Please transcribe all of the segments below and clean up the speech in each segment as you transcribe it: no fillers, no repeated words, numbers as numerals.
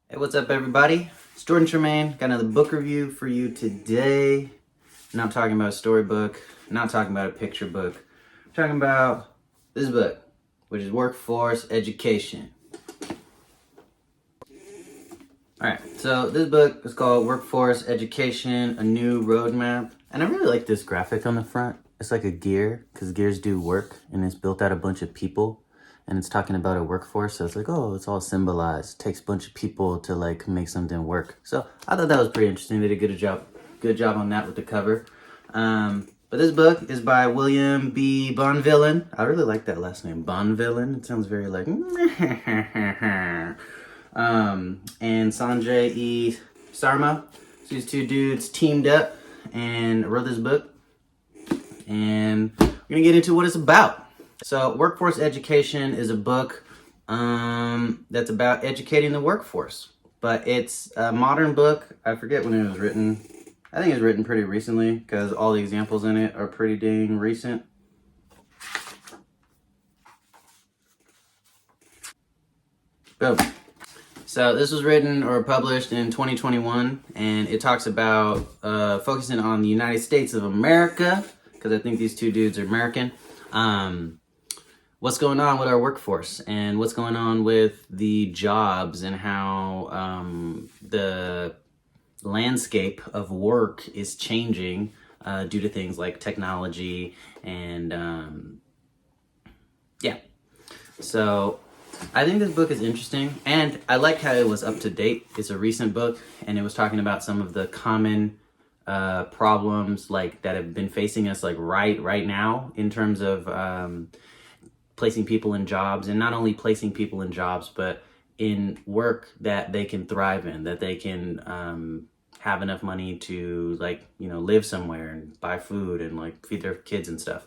Hey, what's up, everybody? It's Jordan Tremaine. Got another book review for you today. Not talking about a storybook, not talking about a picture book. I'm talking about this book, which is Workforce Education. Alright, so this book is called Workforce Education, A New Roadmap. And I really like this graphic on the front. It's like a gear, because gears do work, and it's built out a bunch of people. And it's talking about a workforce, so it's like, oh, it's all symbolized. It takes a bunch of people to like make something work. So I thought that was pretty interesting. They did a good job on that with the cover. But this book is by William B. Bonvillian. I really like that last name, Bonvillian. It sounds very like, and Sanjay Sarma. So these two dudes teamed up and wrote this book. And we're gonna get into what it's about. So Workforce Education is a book that's about educating the workforce. But it's a modern book. I forget when it was written. I think it was written pretty recently because all the examples in it are pretty dang recent. Boom. So this was written or published in 2021, and it talks about focusing on the United States of America, because I think these two dudes are American. What's going on with our workforce and what's going on with the jobs and how the landscape of work is changing due to things like technology and yeah. So I think this book is interesting, and I like how it was up to date. It's a recent book, and it was talking about some of the common problems like that have been facing us like right now in terms of placing people in jobs, and not only placing people in jobs, but in work that they can thrive in, that they can have enough money to like, you know, live somewhere and buy food and like feed their kids and stuff,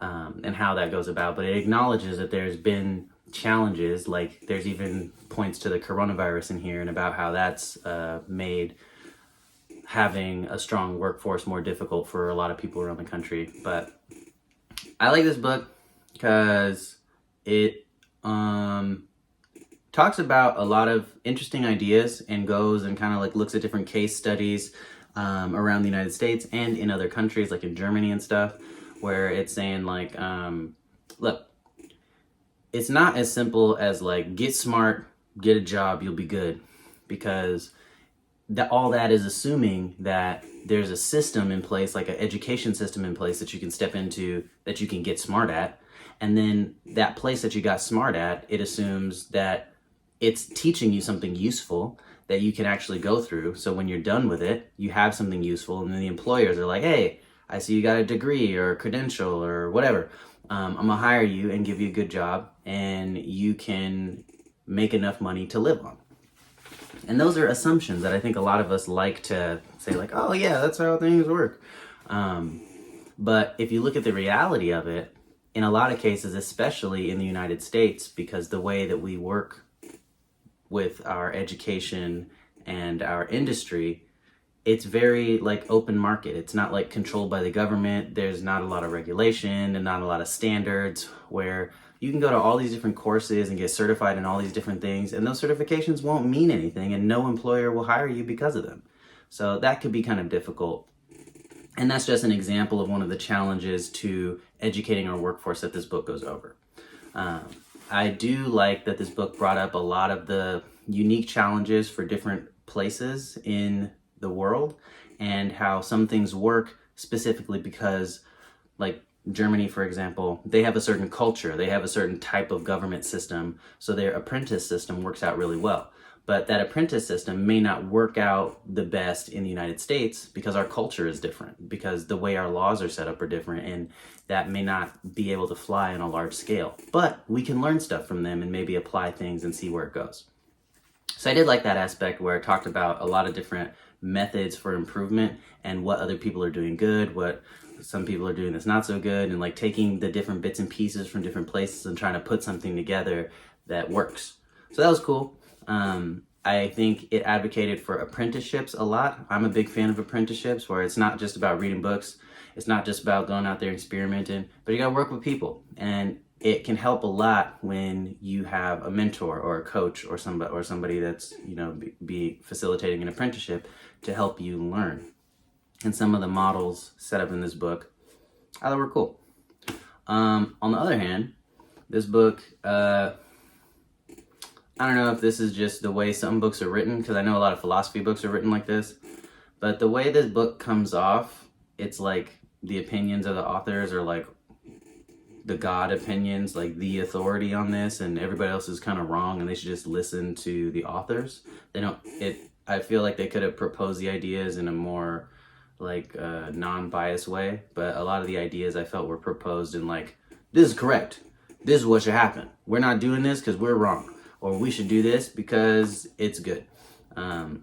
and how that goes about. But it acknowledges that there's been challenges, like there's even points to the coronavirus in here and about how that's made having a strong workforce more difficult for a lot of people around the country. But I like this book because it talks about a lot of interesting ideas and goes and kind of like looks at different case studies around the United States and in other countries like in Germany and stuff, where it's saying like, look, it's not as simple as like get smart, get a job, you'll be good, because all that is assuming that there's a system in place, like an education system in place that you can step into, that you can get smart at. And then that place that you got smart at, it assumes that it's teaching you something useful that you can actually go through. So when you're done with it, you have something useful. And then the employers are like, hey, I see you got a degree or a credential or whatever. I'm gonna hire you and give you a good job, and you can make enough money to live on. And those are assumptions that I think a lot of us like to say like, oh yeah, that's how things work. But if you look at the reality of it, in a lot of cases, especially in the United States, because the way that we work with our education and our industry, it's very like open market. It's not like controlled by the government. There's not a lot of regulation and not a lot of standards, where you can go to all these different courses and get certified in all these different things, and those certifications won't mean anything, and no employer will hire you because of them. So that could be kind of difficult. And that's just an example of one of the challenges to educating our workforce that this book goes over. I do like that this book brought up a lot of the unique challenges for different places in the world, and how some things work specifically because, like Germany, for example, they have a certain culture, they have a certain type of government system, so their apprentice system works out really well. But that apprentice system may not work out the best in the United States because our culture is different, because the way our laws are set up are different, and that may not be able to fly on a large scale. But we can learn stuff from them and maybe apply things and see where it goes. So I did like that aspect where it talked about a lot of different methods for improvement and what other people are doing good, what some people are doing that's not so good, and like taking the different bits and pieces from different places and trying to put something together that works. So that was cool. I think it advocated for apprenticeships a lot. I'm a big fan of apprenticeships, where it's not just about reading books. It's not just about going out there experimenting, but you gotta work with people. And it can help a lot when you have a mentor or a coach or somebody that's, you know, be facilitating an apprenticeship to help you learn. And some of the models set up in this book I thought were cool. On the other hand, this book, I don't know if this is just the way some books are written, because I know a lot of philosophy books are written like this, but the way this book comes off, it's like the opinions of the authors are like the God opinions, like the authority on this, and everybody else is kind of wrong, and they should just listen to the authors. They don't. I feel like they could have proposed the ideas in a more like non-biased way, but a lot of the ideas I felt were proposed in like, this is correct. This is what should happen. We're not doing this because we're wrong, or we should do this because it's good. And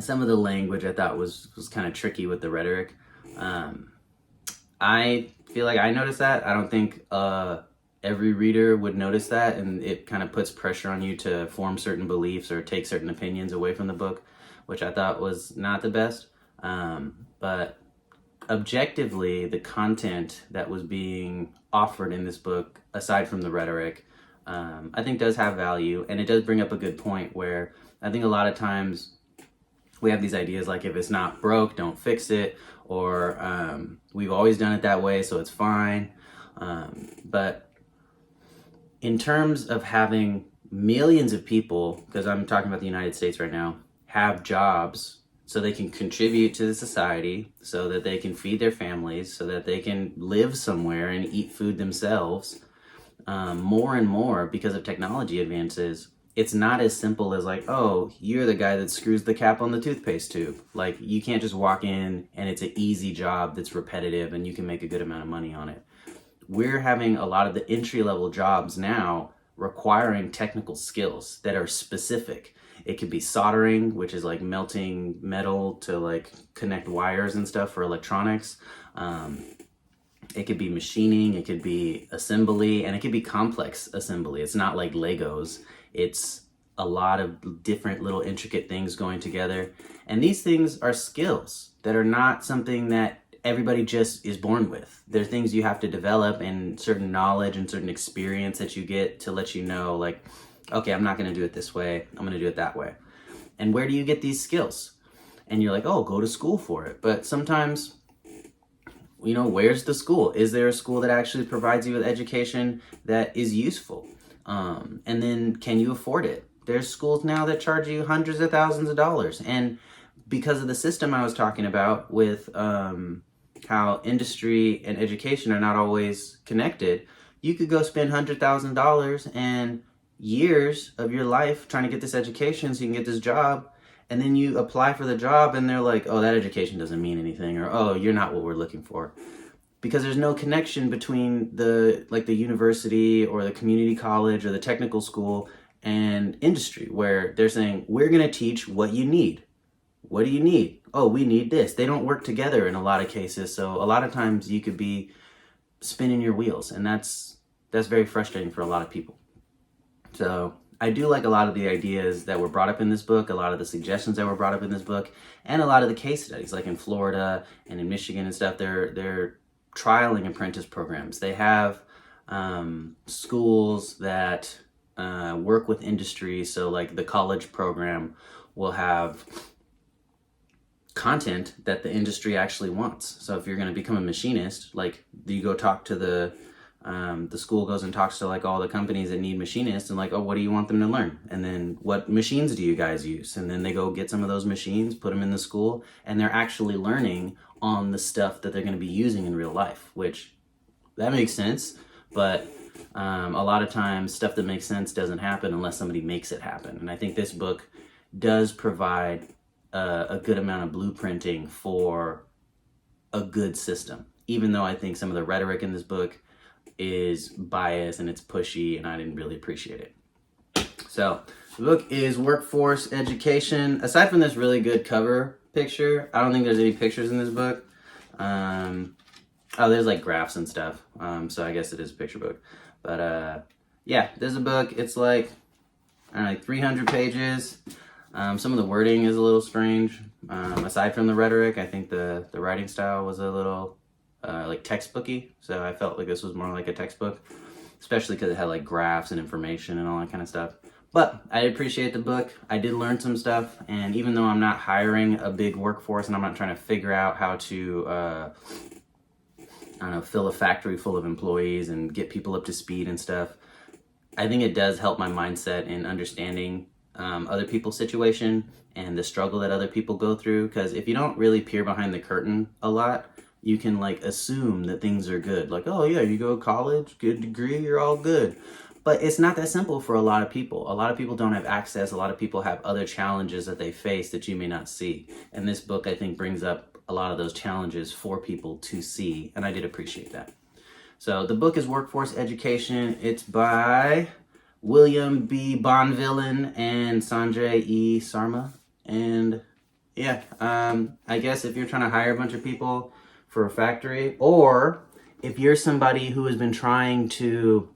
some of the language I thought was kind of tricky with the rhetoric. I feel like I noticed that. I don't think every reader would notice that, and it kind of puts pressure on you to form certain beliefs or take certain opinions away from the book, which I thought was not the best. But objectively, the content that was being offered in this book, aside from the rhetoric, I think does have value, and it does bring up a good point where I think a lot of times we have these ideas like, if it's not broke, don't fix it, or we've always done it that way, so it's fine. But in terms of having millions of people, because I'm talking about the United States right now, have jobs so they can contribute to the society, so that they can feed their families, so that they can live somewhere and eat food themselves, more and more because of technology advances, it's not as simple as like, oh, you're the guy that screws the cap on the toothpaste tube. Like, you can't just walk in and it's an easy job that's repetitive and you can make a good amount of money on it. We're having a lot of the entry-level jobs now requiring technical skills that are specific. It could be soldering, which is like melting metal to like connect wires and stuff for electronics. It could be machining, it could be assembly, and it could be complex assembly. It's not like Legos. It's a lot of different little intricate things going together. And these things are skills that are not something that everybody just is born with. They're things you have to develop, and certain knowledge and certain experience that you get to let you know, like, okay, I'm not going to do it this way. I'm going to do it that way. And where do you get these skills? And you're like, oh, go to school for it. But sometimes, you know, where's the school? Is there a school that actually provides you with education that is useful? And then can you afford it? There's schools now that charge you hundreds of thousands of dollars. And because of the system I was talking about with how industry and education are not always connected, you could go spend $100,000 and years of your life trying to get this education so you can get this job. And then you apply for the job and they're like, oh, that education doesn't mean anything, or, oh, you're not what we're looking for. Because there's no connection between the university or the community college or the technical school and industry, where they're saying, we're going to teach what you need. What do you need? Oh, we need this. They don't work together in a lot of cases. So a lot of times you could be spinning your wheels, and that's very frustrating for a lot of people. So I do like a lot of the ideas that were brought up in this book, a lot of the suggestions that were brought up in this book, and a lot of the case studies, like in Florida and in Michigan and stuff. They're trialing apprentice programs. They have schools that work with industry. So like the college program will have content that the industry actually wants. So if you're going to become a machinist, like, you go talk to the school goes and talks to like all the companies that need machinists, and like, oh, what do you want them to learn? And then what machines do you guys use? And then they go get some of those machines, put them in the school, and they're actually learning on the stuff that they're going to be using in real life, which that makes sense. But a lot of times stuff that makes sense doesn't happen unless somebody makes it happen. And I think this book does provide a good amount of blueprinting for a good system, even though I think some of the rhetoric in this book is biased and it's pushy, and I didn't really appreciate it. So the book is Workforce Education. Aside from this really good cover picture, I don't think there's any pictures in this book. Oh, there's like graphs and stuff. So I guess it is a picture book. But yeah, there's a book. It's like, I don't know, like 300 pages. Some of the wording is a little strange. Aside from the rhetoric, I think the writing style was a little like textbooky. So I felt like this was more like a textbook. especially because it had like graphs and information and all that kind of stuff. But I appreciate the book. I did learn some stuff, and even though I'm not hiring a big workforce and I'm not trying to figure out how to, I don't know, fill a factory full of employees and get people up to speed and stuff, I think it does help my mindset in understanding other people's situation and the struggle that other people go through. Because if you don't really peer behind the curtain a lot, you can like assume that things are good. Like, oh yeah, you go to college, good degree, you're all good. But it's not that simple for a lot of people. A lot of people don't have access. A lot of people have other challenges that they face that you may not see. And this book, I think, brings up a lot of those challenges for people to see. And I did appreciate that. So the book is Workforce Education. It's by William B. Bonvillian and Sanjay E. Sarma. And yeah, I guess if you're trying to hire a bunch of people for a factory, or if you're somebody who has been trying to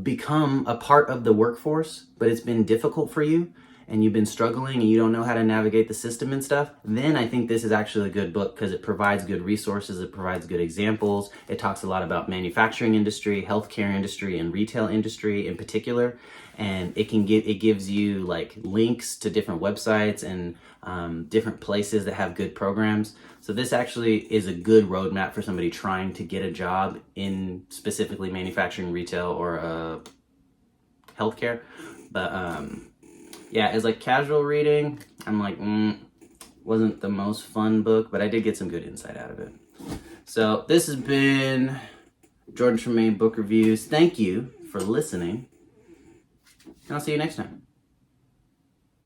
become a part of the workforce, but it's been difficult for you and you've been struggling and you don't know how to navigate the system and stuff, then I think this is actually a good book because it provides good resources, it provides good examples. It talks a lot about manufacturing industry, healthcare industry, and retail industry in particular. And it gives you like links to different websites and different places that have good programs. So this actually is a good roadmap for somebody trying to get a job in specifically manufacturing, retail, or healthcare. But yeah, as like casual reading, I'm like, wasn't the most fun book, but I did get some good insight out of it. So this has been Jordan Tremaine Book Reviews. Thank you for listening, and I'll see you next time.